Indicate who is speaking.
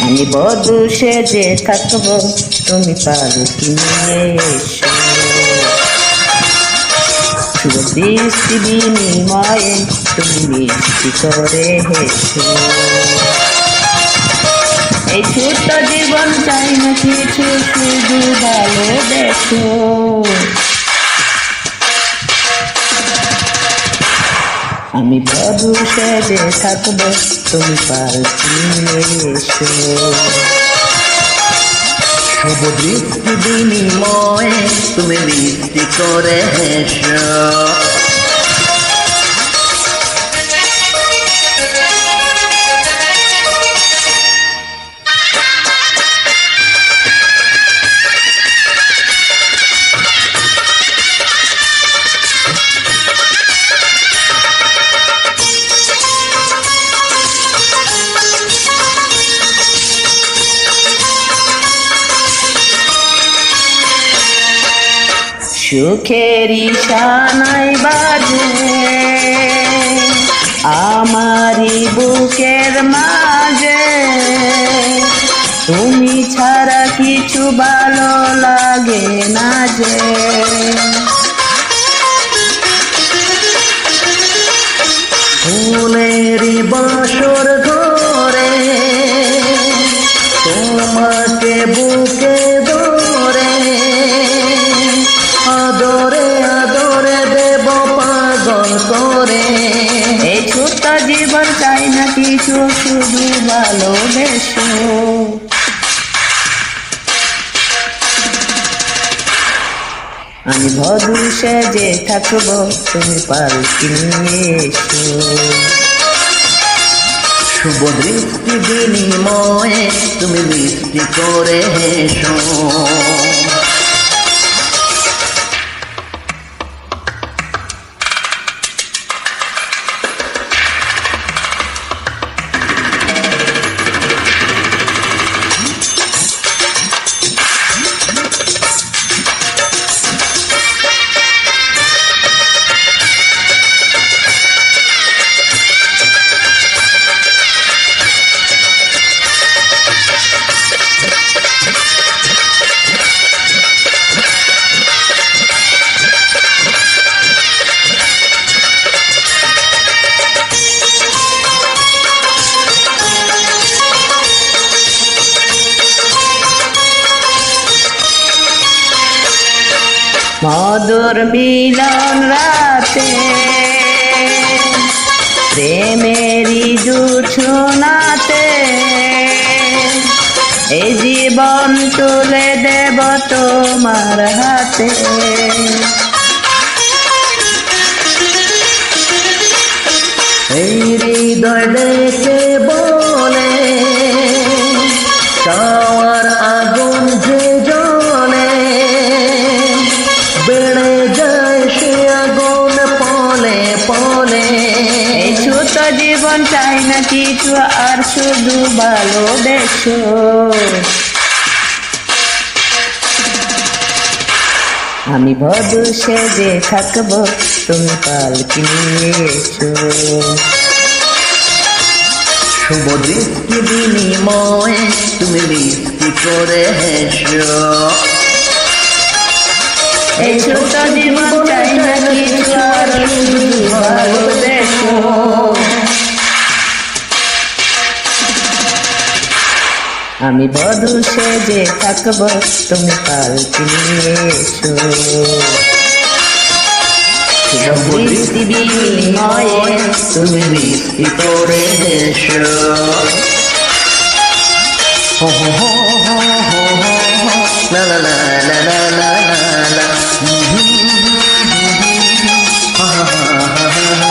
Speaker 1: আমি বধূ সেজে থাকবো, তুমি পালকি নিয়ে এসো। শুভ দৃষ্টি বিনিময়ে তুমি মিষ্টি করে হেসো। এই ছোট্ট জীবন চাই না কিছু, শুধু ভালোবেসো। আমি বধূ সেজে থাকবো, তুমি পালকি নিয়ে এসো।
Speaker 2: শুভ দৃষ্টি বিনিময়ে তুমি মিষ্টি করে হেসো।
Speaker 1: সুখেরই সানাই বাজে আমারি বুকের মাঝে, তুমি ছাড়া কিছু ভালো লাগে না যে।
Speaker 2: ফুলেরই বাসর ঘরে তোমাকে বুকে ধরে, আদরে আদরে দেব পাগল করে।
Speaker 1: এই ছোট্ট জীবন চাই না কিছু, শুধু ভালোবেসো। আমি বধূ সেজে থাকবো, তুমি পালকি নিয়ে এসো।
Speaker 2: শুভ দৃষ্টি বিনিময়ে তুমি মিষ্টি করে হেসো।
Speaker 1: মধুর মিলন রাতে প্রেমেরই জোছনাতে, এই জীবন তুলে দেব তোমার হাতে।
Speaker 2: এই হৃদয় ডেকে বলে চাওয়ার আগুন যে জ্বলে, বেড়ে যায় সে আগুন পলে পলে।
Speaker 1: এই ছোট জীবন চাই না কিছু, আর শুধু ভালোবেসো। আমি বধূ সেজে থাকবো, তুমি পালকি নিয়ে এসো।
Speaker 2: শুভ দৃষ্টি বিনিময়ে তুমি মিষ্টি করে হেসো।
Speaker 1: এই ছোট জীবন চাই না কিছু, আর শুধু ভালোবেসো। আমি বধূ সেজে থাকবো, তুমি পালকি নিয়ে এসো। শুভ দৃষ্টি বিনিময়ে
Speaker 2: তুমি মিষ্টি করে হেসো। হো হো হো হো হো হো, লা লা লা লা লা লা লা লা, হা হা হা হা হা।